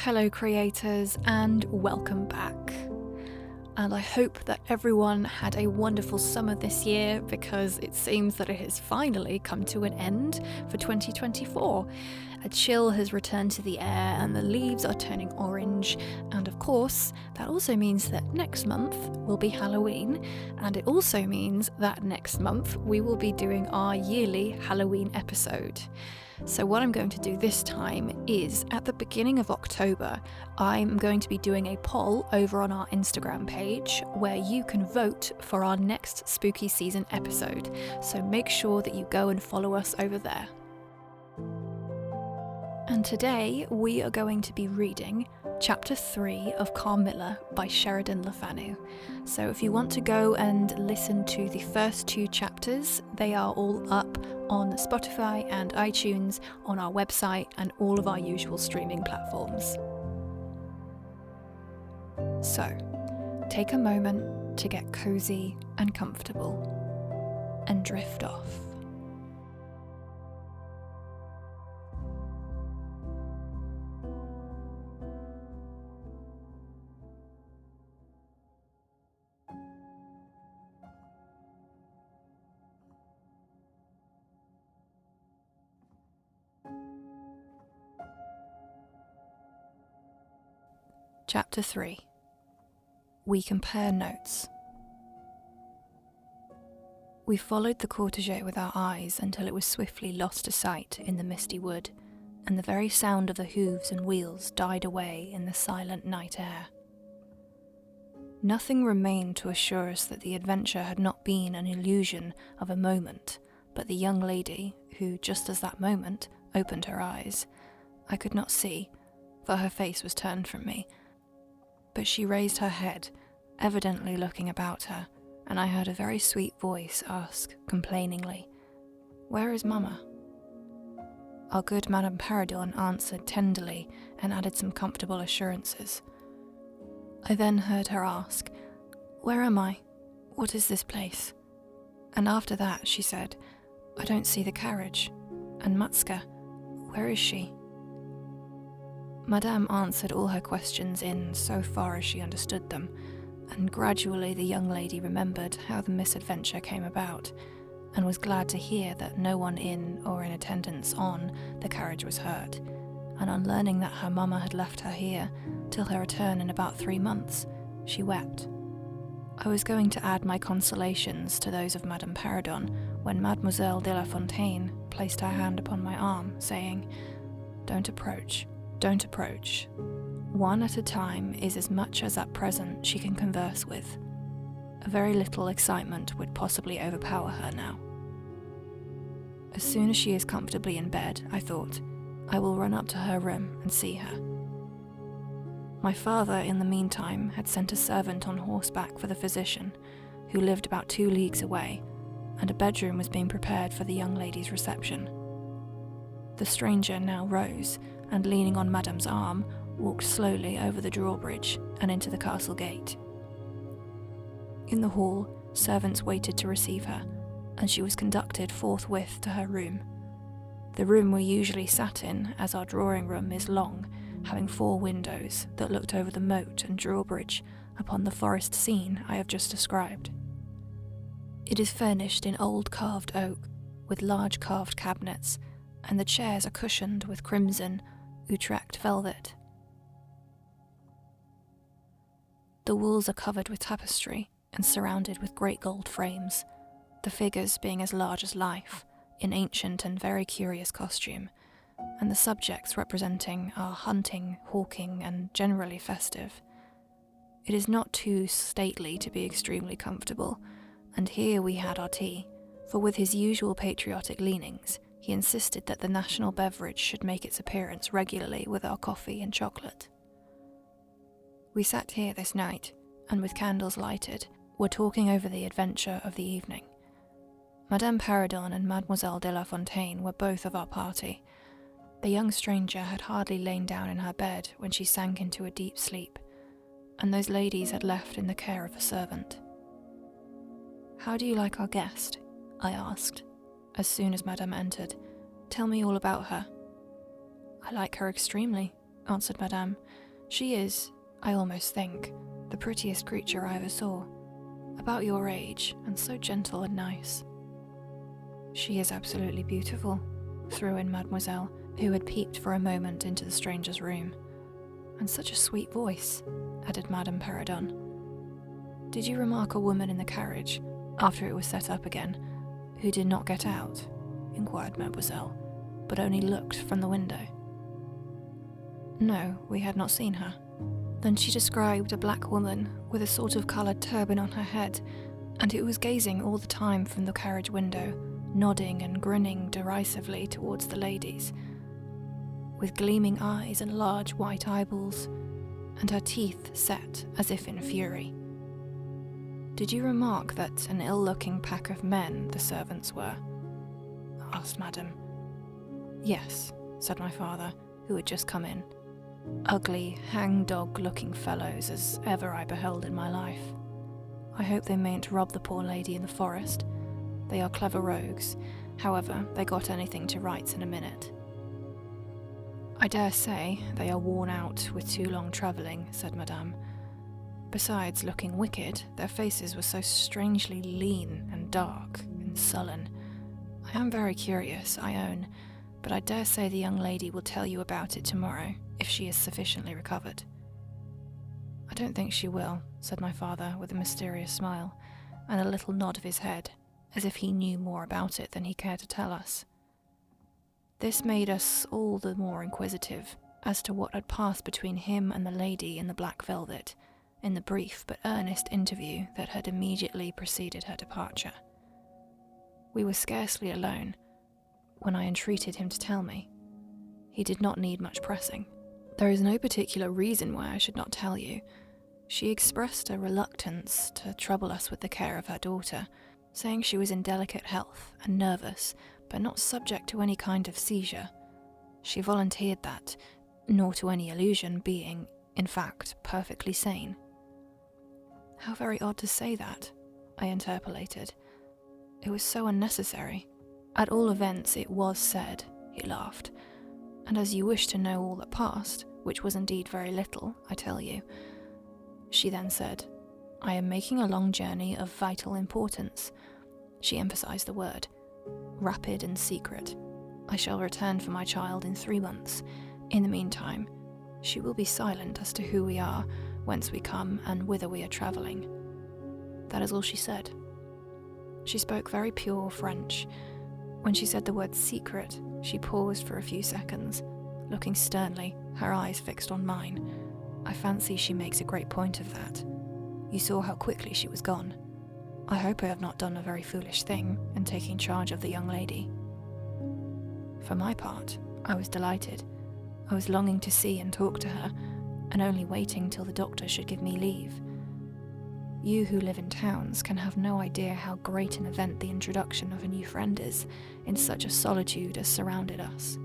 Hello creators and welcome back. And I hope that everyone had a wonderful summer this year, because it seems that it has finally come to an end for 2024. A chill has returned to the air and the leaves are turning orange, and of course that also means that next month will be Halloween, and it also means that next month we will be doing our yearly Halloween episode. So what I'm going to do this time is, at the beginning of October, I'm going to be doing a poll over on our Instagram page where you can vote for our next spooky season episode. So make sure that you go and follow us over there. And today we are going to be reading Chapter 3 of Carmilla by Sheridan Le Fanu. So if you want to go and listen to the first two chapters, they are all up on Spotify and iTunes, on our website, and all of our usual streaming platforms. So, take a moment to get cozy and comfortable and drift off. Chapter 3. We compare notes. We followed the cortege with our eyes until it was swiftly lost to sight in the misty wood, and the very sound of the hooves and wheels died away in the silent night air. Nothing remained to assure us that the adventure had not been an illusion of a moment, but the young lady, who, just as that moment, opened her eyes. I could not see, for her face was turned from me, but she raised her head, evidently looking about her, and I heard a very sweet voice ask, complainingly, "Where is Mamma?" Our good Madame Paradon answered tenderly and added some comfortable assurances. I then heard her ask, "Where am I? What is this place?" And after that she said, "I don't see the carriage. And Matska, where is she?" Madame answered all her questions in so far as she understood them, and gradually the young lady remembered how the misadventure came about, and was glad to hear that no one in or in attendance on the carriage was hurt, and on learning that her mamma had left her here till her return in about 3 months, she wept. I was going to add my consolations to those of Madame Paradon when Mademoiselle de la Fontaine placed her hand upon my arm, saying, "Don't approach. Don't approach. One at a time is as much as at present she can converse with. A very little excitement would possibly overpower her now. As soon as she is comfortably in bed, I thought, I will run up to her room and see her." My father, in the meantime, had sent a servant on horseback for the physician, who lived about 2 leagues away, and a bedroom was being prepared for the young lady's reception. The stranger now rose, and leaning on Madame's arm, walked slowly over the drawbridge and into the castle gate. In the hall, servants waited to receive her, and she was conducted forthwith to her room. The room we usually sat in, as our drawing room is long, having 4 windows that looked over the moat and drawbridge upon the forest scene I have just described. It is furnished in old carved oak, with large carved cabinets, and the chairs are cushioned with crimson Utrecht velvet. The walls are covered with tapestry and surrounded with great gold frames, the figures being as large as life, in ancient and very curious costume, and the subjects representing are hunting, hawking, and generally festive. It is not too stately to be extremely comfortable, and here we had our tea, for with his usual patriotic leanings, he insisted that the national beverage should make its appearance regularly with our coffee and chocolate. We sat here this night, and with candles lighted, were talking over the adventure of the evening. Madame Paradon and Mademoiselle de la Fontaine were both of our party. The young stranger had hardly lain down in her bed when she sank into a deep sleep, and those ladies had left in the care of a servant. "How do you like our guest?" I asked, as soon as Madame entered. "Tell me all about her." "I like her extremely," answered Madame. "She is, I almost think, the prettiest creature I ever saw. About your age, and so gentle and nice." "She is absolutely beautiful," threw in Mademoiselle, who had peeped for a moment into the stranger's room. "And such a sweet voice," added Madame Perrodon. "Did you remark a woman in the carriage, after it was set up again, who did not get out?" inquired Mademoiselle, "but only looked from the window?" "No, we had not seen her." Then she described a black woman with a sort of coloured turban on her head, and who was gazing all the time from the carriage window, nodding and grinning derisively towards the ladies, with gleaming eyes and large white eyeballs, and her teeth set as if in fury. "Did you remark that an ill-looking pack of men the servants were?" asked Madame. "Yes," said my father, who had just come in. "Ugly, hang-dog-looking fellows as ever I beheld in my life. I hope they mayn't rob the poor lady in the forest. They are clever rogues. However, they got anything to rights in a minute." "I dare say they are worn out with too long travelling," said Madame. "Besides looking wicked, their faces were so strangely lean and dark and sullen. I am very curious, I own, but I dare say the young lady will tell you about it tomorrow, if she is sufficiently recovered." "I don't think she will," said my father with a mysterious smile, and a little nod of his head, as if he knew more about it than he cared to tell us. This made us all the more inquisitive as to what had passed between him and the lady in the black velvet, in the brief but earnest interview that had immediately preceded her departure. We were scarcely alone when I entreated him to tell me. He did not need much pressing. "There is no particular reason why I should not tell you. She expressed a reluctance to trouble us with the care of her daughter, saying she was in delicate health and nervous, but not subject to any kind of seizure. She volunteered that, nor to any illusion, being, in fact, perfectly sane." "How very odd to say that," I interpolated. "It was so unnecessary." "At all events, it was said," he laughed. "And as you wish to know all that passed, which was indeed very little, I tell you." She then said, "I am making a long journey of vital importance." She emphasized the word. "Rapid and secret. I shall return for my child in 3 months. In the meantime, she will be silent as to who we are, whence we come, and whither we are travelling." That is all she said. She spoke very pure French. When she said the word secret, she paused for a few seconds, looking sternly, her eyes fixed on mine. I fancy she makes a great point of that. You saw how quickly she was gone. I hope I have not done a very foolish thing in taking charge of the young lady. For my part, I was delighted. I was longing to see and talk to her, and only waiting till the doctor should give me leave. You who live in towns can have no idea how great an event the introduction of a new friend is in such a solitude as surrounded us.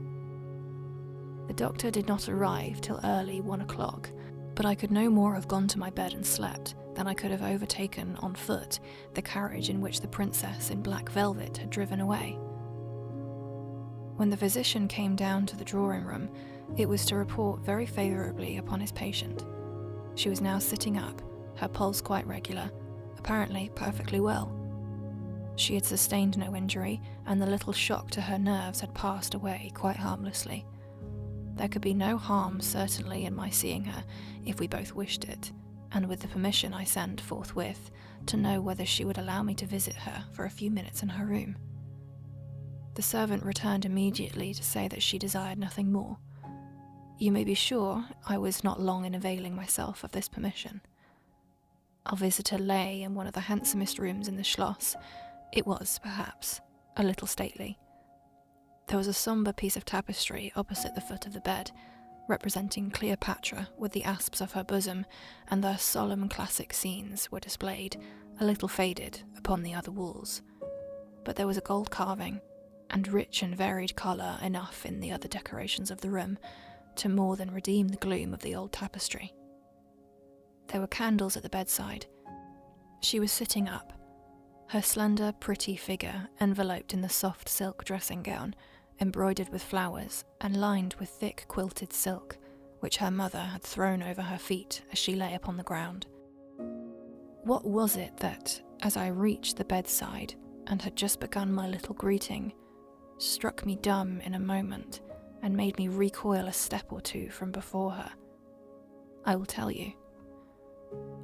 The doctor did not arrive till early 1 o'clock, but I could no more have gone to my bed and slept than I could have overtaken on foot the carriage in which the princess in black velvet had driven away. When the physician came down to the drawing-room, it was to report very favourably upon his patient. She was now sitting up, her pulse quite regular, apparently perfectly well. She had sustained no injury, and the little shock to her nerves had passed away quite harmlessly. There could be no harm, certainly, in my seeing her, if we both wished it, and with the permission I sent forthwith to know whether she would allow me to visit her for a few minutes in her room. The servant returned immediately to say that she desired nothing more. You may be sure I was not long in availing myself of this permission. Our visitor lay in one of the handsomest rooms in the Schloss. It was, perhaps, a little stately. There was a sombre piece of tapestry opposite the foot of the bed, representing Cleopatra with the asps of her bosom, and their solemn classic scenes were displayed, a little faded, upon the other walls. But there was a gold carving, and rich and varied colour enough in the other decorations of the room to more than redeem the gloom of the old tapestry. There were candles at the bedside. She was sitting up, her slender, pretty figure enveloped in the soft silk dressing gown, embroidered with flowers and lined with thick quilted silk, which her mother had thrown over her feet as she lay upon the ground. What was it that, as I reached the bedside and had just begun my little greeting, struck me dumb in a moment and made me recoil a step or two from before her? I will tell you.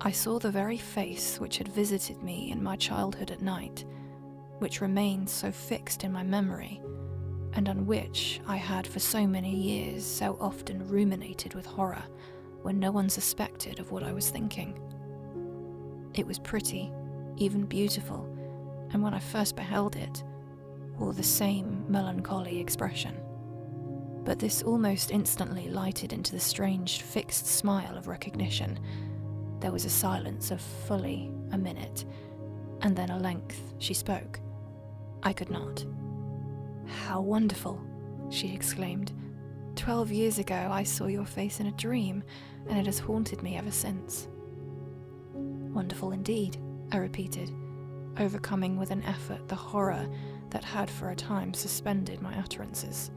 I saw the very face which had visited me in my childhood at night, which remained so fixed in my memory, and on which I had for so many years so often ruminated with horror when no one suspected of what I was thinking. It was pretty, even beautiful, and when I first beheld it, wore the same melancholy expression. But this almost instantly lighted into the strange fixed smile of recognition. There was a silence of fully a minute, and then at length she spoke. I could not. "How wonderful," she exclaimed. 12 years ago I saw your face in a dream, and it has haunted me ever since." "Wonderful indeed," I repeated, overcoming with an effort the horror that had for a time suspended my utterances.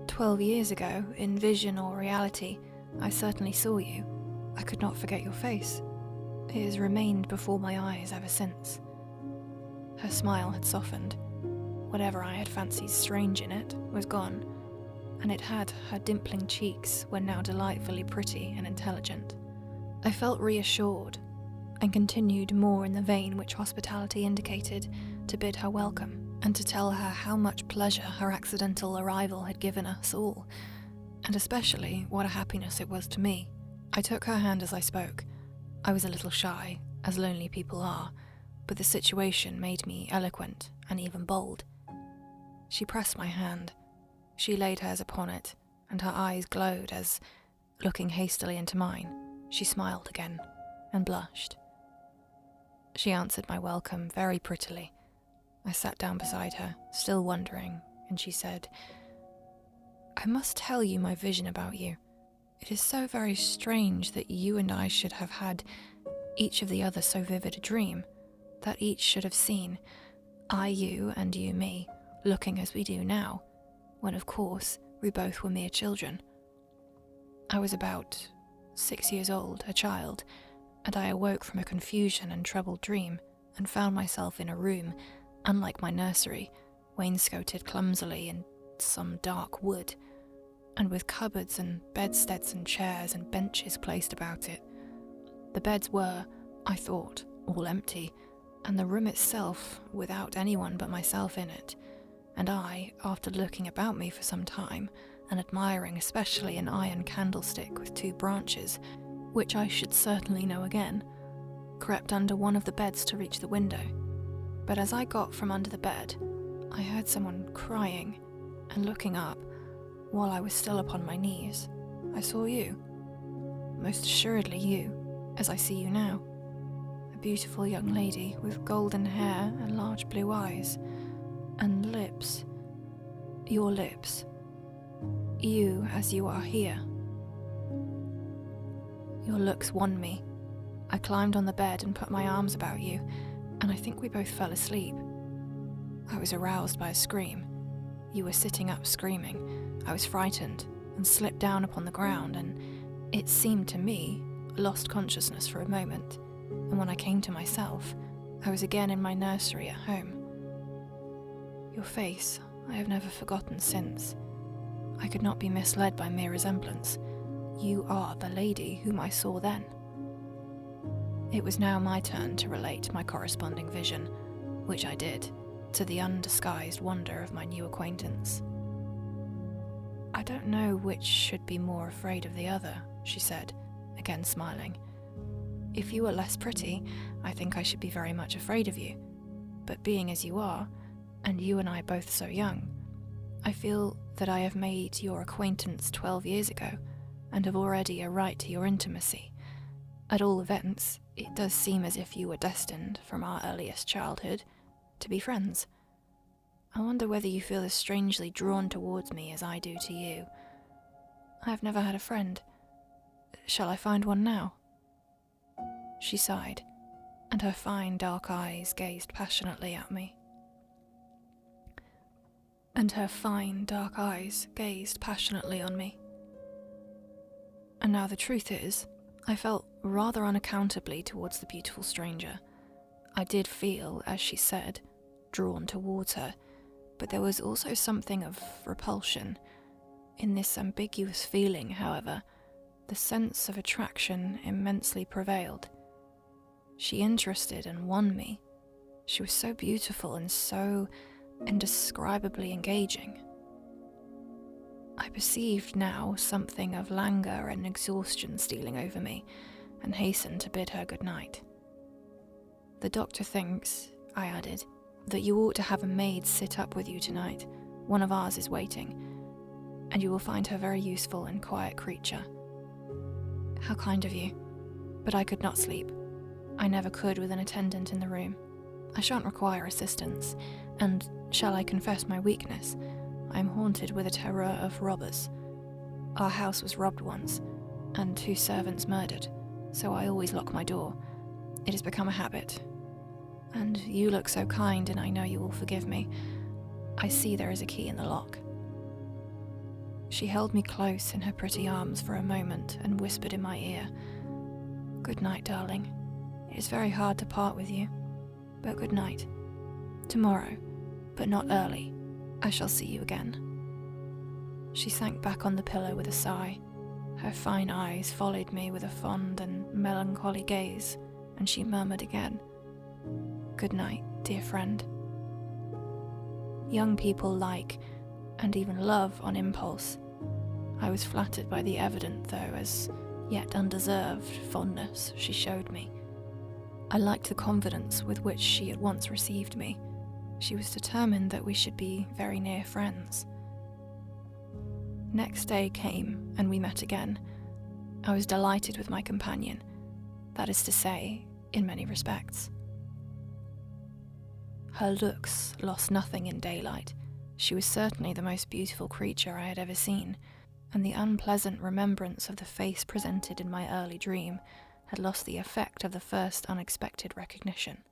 12 years ago, in vision or reality, I certainly saw you. I could not forget your face. It has remained before my eyes ever since." Her smile had softened. Whatever I had fancied strange in it was gone, and it had her dimpling cheeks were now delightfully pretty and intelligent. I felt reassured, and continued more in the vein which hospitality indicated, to bid her welcome, and to tell her how much pleasure her accidental arrival had given us all, and especially what a happiness it was to me. I took her hand as I spoke. I was a little shy, as lonely people are, but the situation made me eloquent and even bold. She pressed my hand. She laid hers upon it, and her eyes glowed as, looking hastily into mine, she smiled again and blushed. She answered my welcome very prettily. I sat down beside her, still wondering, and she said, "I must tell you my vision about you. It is so very strange that you and I should have had each of the other so vivid a dream, that each should have seen, I you and you me, looking as we do now, when of course we both were mere children. I was about 6 years old, a child, and I awoke from a confusion and troubled dream, and found myself in a room, unlike my nursery, wainscoted clumsily in some dark wood, and with cupboards and bedsteads and chairs and benches placed about it. The beds were, I thought, all empty, and the room itself without anyone but myself in it, and I, after looking about me for some time, and admiring especially an iron candlestick with 2 branches, which I should certainly know again, crept under one of the beds to reach the window. But as I got from under the bed, I heard someone crying, and looking up, while I was still upon my knees, I saw you. Most assuredly you, as I see you now. A beautiful young lady with golden hair and large blue eyes, and lips. Your lips. You as you are here. Your looks won me. I climbed on the bed and put my arms about you, and I think we both fell asleep. I was aroused by a scream. You were sitting up screaming. I was frightened and slipped down upon the ground, and it seemed to me lost consciousness for a moment, and when I came to myself, I was again in my nursery at home. Your face I have never forgotten since. I could not be misled by mere resemblance. You are the lady whom I saw then. It was now my turn to relate my corresponding vision, which I did, to the undisguised wonder of my new acquaintance. "I don't know which should be more afraid of the other," she said, again smiling. "If you were less pretty, I think I should be very much afraid of you. But being as you are, and you and I both so young, I feel that I have made your acquaintance 12 years ago, and have already a right to your intimacy. At all events, it does seem as if you were destined, from our earliest childhood, to be friends. I wonder whether you feel as strangely drawn towards me as I do to you. I have never had a friend. Shall I find one now?" She sighed, and her fine dark eyes gazed passionately at me. On me. And now the truth is, I felt rather unaccountably towards the beautiful stranger. I did feel, as she said, drawn towards her, but there was also something of repulsion. In this ambiguous feeling, however, the sense of attraction immensely prevailed. She interested and won me. She was so beautiful and so indescribably engaging. I perceived now something of languor and exhaustion stealing over me, and hastened to bid her good night. "The doctor thinks," I added, "that you ought to have a maid sit up with you tonight. One of ours is waiting, and you will find her very useful and quiet creature." "How kind of you. But I could not sleep. I never could with an attendant in the room. I shan't require assistance, and, shall I confess my weakness, I am haunted with a terror of robbers. Our house was robbed once, and 2 servants murdered, so I always lock my door. It has become a habit. And you look so kind, and I know you will forgive me. I see there is a key in the lock." She held me close in her pretty arms for a moment and whispered in my ear, "Good night, darling. It is very hard to part with you, but good night. Tomorrow, but not early, I shall see you again." She sank back on the pillow with a sigh. Her fine eyes followed me with a fond and melancholy gaze, and she murmured again, "Good night, dear friend." Young people like, and even love on impulse. I was flattered by the evident, though as yet undeserved, fondness she showed me. I liked the confidence with which she at once received me. She was determined that we should be very near friends. Next day came, and we met again. I was delighted with my companion, that is to say, in many respects. Her looks lost nothing in daylight. She was certainly the most beautiful creature I had ever seen, and the unpleasant remembrance of the face presented in my early dream had lost the effect of the first unexpected recognition.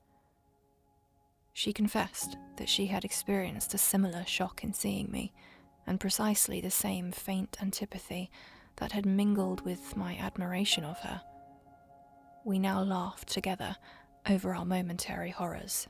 She confessed that she had experienced a similar shock in seeing me, and precisely the same faint antipathy that had mingled with my admiration of her. We now laughed together over our momentary horrors.